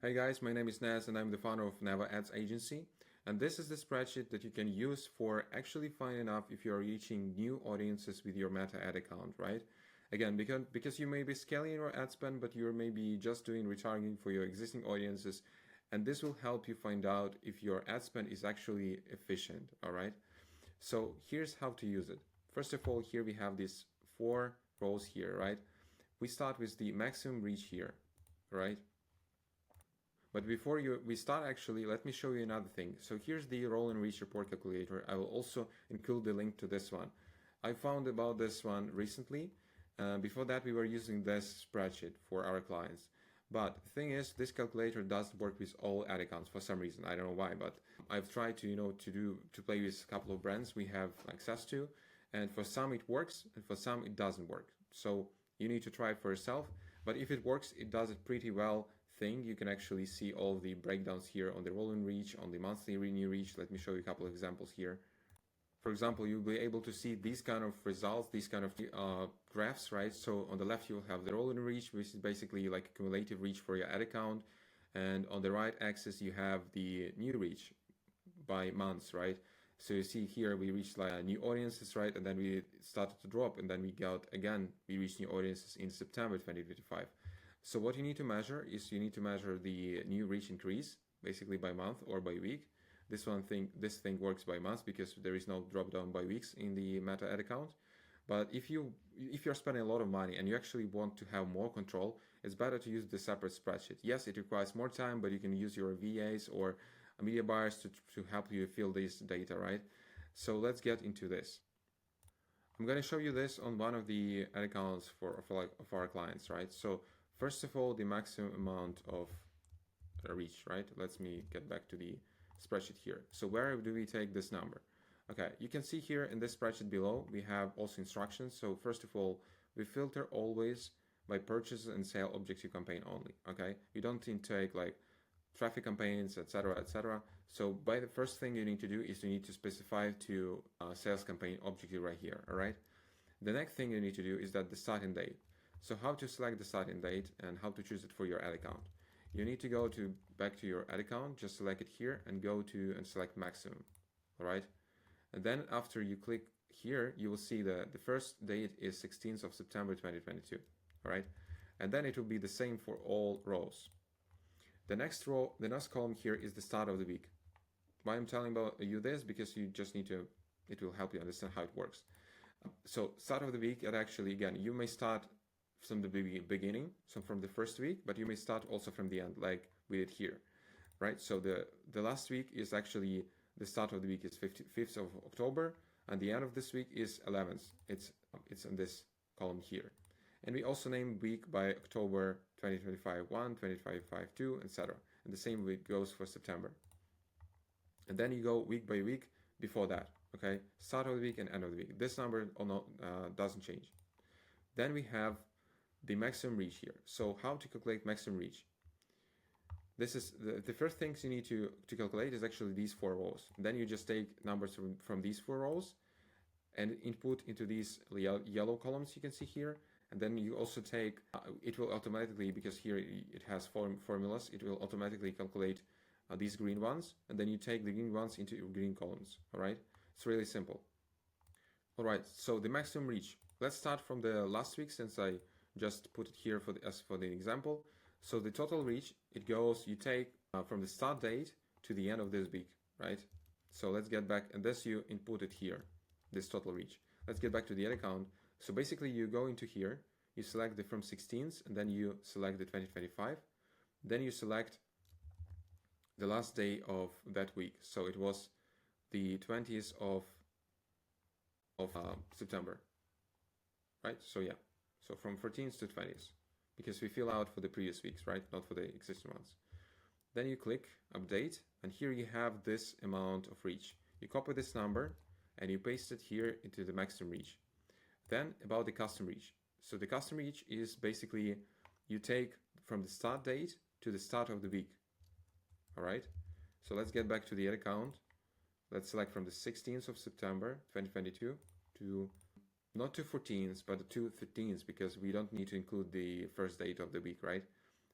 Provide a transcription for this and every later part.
Hey guys, my name is Naz and I'm the founder of Nava Ads Agency. And this is the spreadsheet that you can use for actually finding out if you're reaching new audiences with your Meta ad account, right? Again, because you may be scaling your ad spend, but you're maybe just doing retargeting for your existing audiences. And this will help you find out if your ad spend is actually efficient, all right? So here's how to use it. First of all, here we have these 4 rows here, right? We start with the maximum reach here, right? But before we start, actually, let me show you another thing. So here's the roll and reach report calculator. I will also include the link to this one. I found about this one recently. Before that, we were using this spreadsheet for our clients. But the thing is, this calculator doesn't work with all ad accounts for some reason. I don't know why, but I've tried to play with a couple of brands we have access to, and for some it works, and for some it doesn't work. So you need to try it for yourself. But if it works, it does it pretty well. You can actually see all the breakdowns here on the rolling reach, on the monthly renew reach. Let me show you a couple of examples here. For example, you'll be able to see these kind of results, these kind of graphs, right? So on the left, you'll have the rolling reach, which is basically like a cumulative reach for your ad account. And on the right axis, you have the new reach by months, right? So you see here, we reached like new audiences, right? And then we started to drop, and then we reached new audiences in September 2025. So what you need to measure is you need to measure the new reach increase, basically by month or by week. This thing works by month because there is no drop down by weeks in the Meta ad account. But if you're spending a lot of money and you actually want to have more control, it's better to use the separate spreadsheet. Yes, it requires more time, but you can use your VAs or media buyers to help you fill this data, right? So let's get into this. I'm going to show you this on one of the ad accounts of our clients, right? So first of all, the maximum amount of reach, right? Let me get back to the spreadsheet here. So where do we take this number? Okay, you can see here in this spreadsheet below, we have also instructions. So first of all, we filter always by purchase and sale objective campaign only, okay? You don't need to take like traffic campaigns, etc., etc. So by the first thing you need to do is you need to specify to sales campaign objective right here, all right? The next thing you need to do is that the starting date. So how to select the starting date and how to choose it for your ad account. You need to go back to your ad account, just select it here and go to and select maximum, all right? And then after you click here, you will see the first date is 16th of September 2022, all right? And then it will be the same for all rows. The next row, the next column here is the start of the week. Why I'm telling about you this? Because you just need to, it will help you understand how it works. So start of the week, and actually, again, you may start from the beginning, so from the first week, but you may start also from the end, like we did here, right? So the last week is actually, the start of the week is 5th of October, and the end of this week is 11th. It's in this column here. And we also name week by October 2025 1, 2025 2, etc. And the same week goes for September. And then you go week by week before that, okay? Start of the week and end of the week. This number doesn't change. Then we have the maximum reach here. So how to calculate maximum reach? This is the first things you need to calculate is actually these 4 rows. Then you just take numbers from these 4 rows and input into these yellow columns you can see here. And then you also take, it will automatically, because here it has formulas, it will automatically calculate these green ones. And then you take the green ones into green columns, all right? It's really simple. All right, so the maximum reach. Let's start from the last week, since I just put it here as for the example. So the total reach, it goes, you take from the start date to the end of this week, right? So let's get back, and this you input it here, this total reach. Let's get back to the ad account. So basically you go into here, you select the from 16th, and then you select the 2025. Then you select the last day of that week. So it was the 20th of September, right? So yeah, so from 14th to 20th, because we fill out for the previous weeks, right? Not for the existing ones. Then you click update, and here you have this amount of reach. You copy this number and you paste it here into the maximum reach. Then about the custom reach. So the custom reach is basically you take from the start date to the start of the week, all right? So let's get back to the ad account. Let's select from the 16th of September 2022 to, not to 14th, but to 13th, because we don't need to include the first date of the week, right?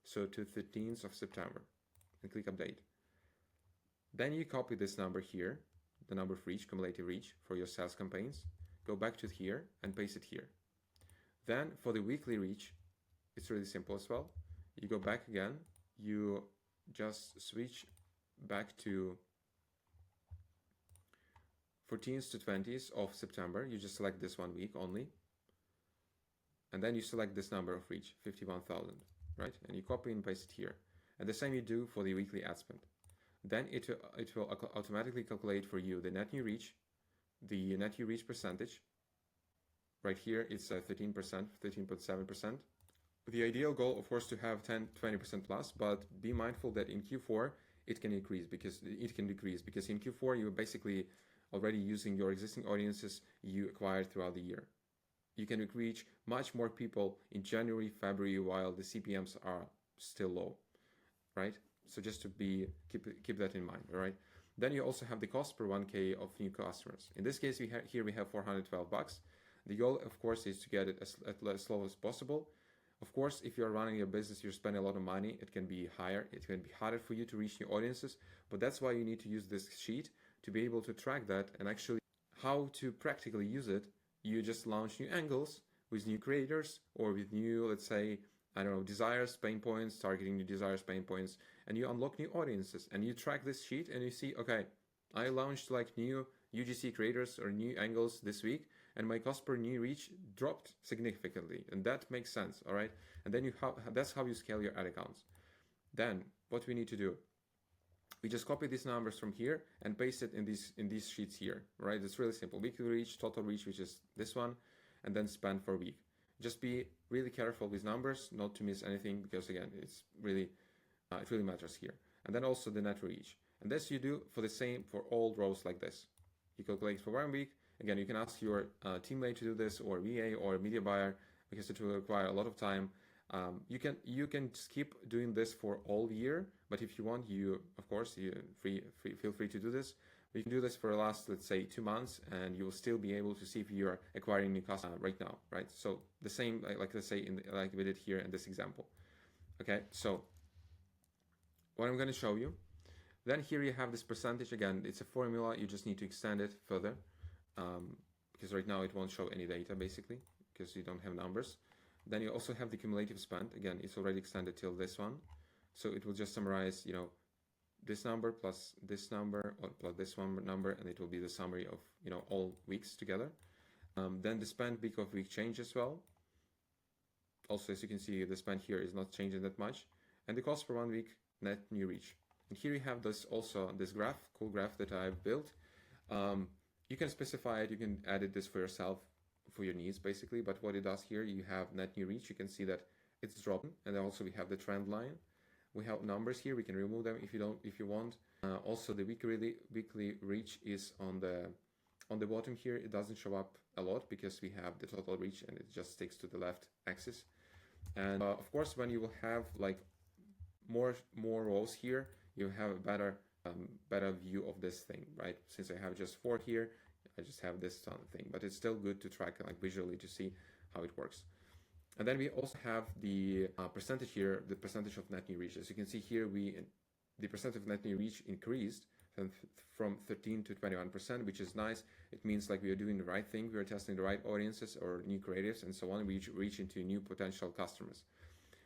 So to 13th of September. and click update. Then you copy this number here, the number of reach, cumulative reach for your sales campaigns. Go back to here and paste it here. Then for the weekly reach, it's really simple as well. You go back again, you just switch back to 14th to 20th of September. You just select this 1 week only. And then you select this number of reach, 51,000, right? And you copy and paste it here. And the same you do for the weekly ad spend. Then it will automatically calculate for you the net new reach, the net new reach percentage. Right here, it's 13%, 13.7%. The ideal goal, of course, to have 10-20% plus, but be mindful that in Q4 it can decrease because in Q4 you're basically already using your existing audiences you acquired throughout the year. You can reach much more people in January, February, while the CPMs are still low, right? So just to keep that in mind, all right? Then you also have the cost per 1K of new customers. In this case, here we have $412. The goal, of course, is to get it as low as possible. Of course, if you're running a business, you're spending a lot of money, it can be higher. It can be harder for you to reach new audiences, but that's why you need to use this sheet to be able to track that and actually how to practically use it. You just launch new angles with new creators or with new, let's say, I don't know, desires, pain points, targeting new desires, pain points, and you unlock new audiences and you track this sheet and you see, okay, I launched like new UGC creators or new angles this week and my cost per new reach dropped significantly, and that makes sense, all right? And then that's how you scale your ad accounts. Then what we need to do, we just copy these numbers from here and paste it in these sheets here, right? It's really simple. Weekly reach, total reach, which is this one, and then spend for a week. Just be really careful with numbers, not to miss anything, because again, it's really it really matters here. And then also the net reach. And this you do for the same for all rows like this. You calculate for 1 week. Again, you can ask your teammate to do this, or VA, or media buyer, because it will require a lot of time. You can skip doing this for all year, but if you want, of course feel free to do this. But you can do this for the last, let's say, 2 months, and you will still be able to see if you are acquiring new customers right now, right? So the same, like let's say like we did here in this example. Okay, so what I'm going to show you. Then here you have this percentage. Again, it's a formula. You just need to extend it further because right now it won't show any data basically because you don't have numbers. Then you also have the cumulative spend. Again, it's already extended till this one. So it will just summarize, this number plus this number or plus this one number, and it will be the summary of, all weeks together. Then the spend week of week change as well. Also, as you can see, the spend here is not changing that much. And the cost per 1 week net new reach. And here you have this graph, cool graph that I've built. You can specify it, you can edit this for yourself, for your needs basically, but what it does here, you have net new reach, you can see that it's dropping, and then also we have the trend line. We have numbers here, we can remove them if you want. Also the weekly reach is on the bottom here. It doesn't show up a lot because we have the total reach and it just sticks to the left axis. And of course, when you will have like more rows here, you have a better view of this thing, right? Since I have just 4 here, I just have this thing, but it's still good to track like visually to see how it works. And then we also have the percentage here, the percentage of net new reach. As you can see here, the percentage of net new reach increased from 13 to 21%, which is nice. It means like we are doing the right thing. We are testing the right audiences or new creatives and so on. We reach into new potential customers.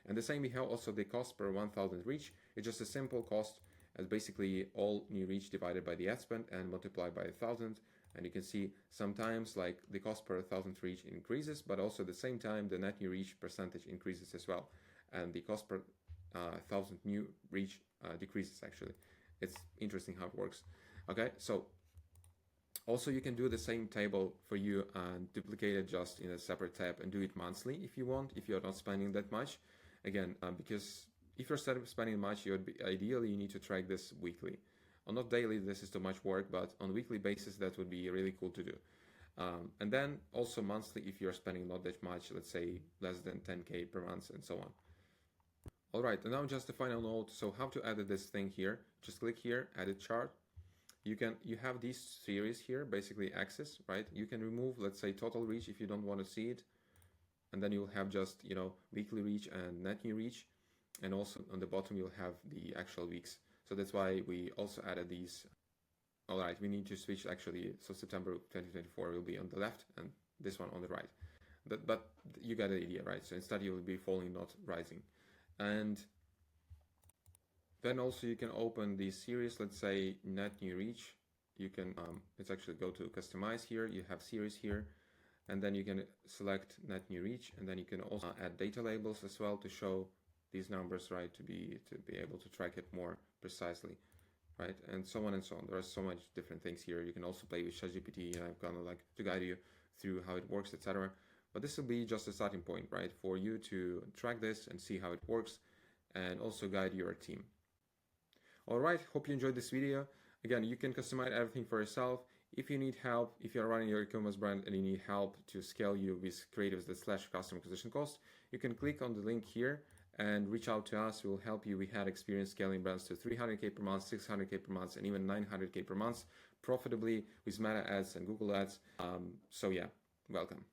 And the same, we have also the cost per 1,000 reach. It's just a simple cost as basically all new reach divided by the ad spend and multiplied by 1,000. And you can see sometimes like the cost per 1,000 reach increases, but also at the same time, the net new reach percentage increases as well. And the cost per 1,000 new reach decreases actually. It's interesting how it works. Okay, so also you can do the same table for you and duplicate it just in a separate tab and do it monthly if you want, if you're not spending that much. Again, because if you're spending much, ideally you need to track this weekly. Or not daily, this is too much work, but on a weekly basis, that would be really cool to do. And then also monthly, if you're spending not that much, let's say less than 10K per month and so on. All right, and now just the final note. So how to edit this thing here? Just click here, edit chart. You have these series here, basically axis, right? You can remove, let's say, total reach if you don't want to see it. And then you'll have just, weekly reach and net new reach. And also on the bottom, you'll have the actual weeks. So that's why we also added these. All right, we need to switch actually. So September 2024 will be on the left and this one on the right. But you got the idea, right? So instead you will be falling, not rising. And then also you can open the series, let's say net new reach. You can, let's actually go to customize here. You have series here, and then you can select net new reach, and then you can also add data labels as well to show these numbers, right? To be able to track it more precisely, right? And so on and so on. There are so much different things here. You can also play with ChatGPT, and I'm gonna like to guide you through how it works, etc. But this will be just a starting point, right? For you to track this and see how it works, and also guide your team. All right, hope you enjoyed this video. Again, you can customize everything for yourself. If you need help, if you're running your e-commerce brand and you need help to scale you with creatives that slash customer acquisition cost, you can click on the link here and reach out to us. We will help you. We had experience scaling brands to 300K per month, 600K per month, and even 900K per month profitably with Meta ads and Google ads. So yeah, welcome.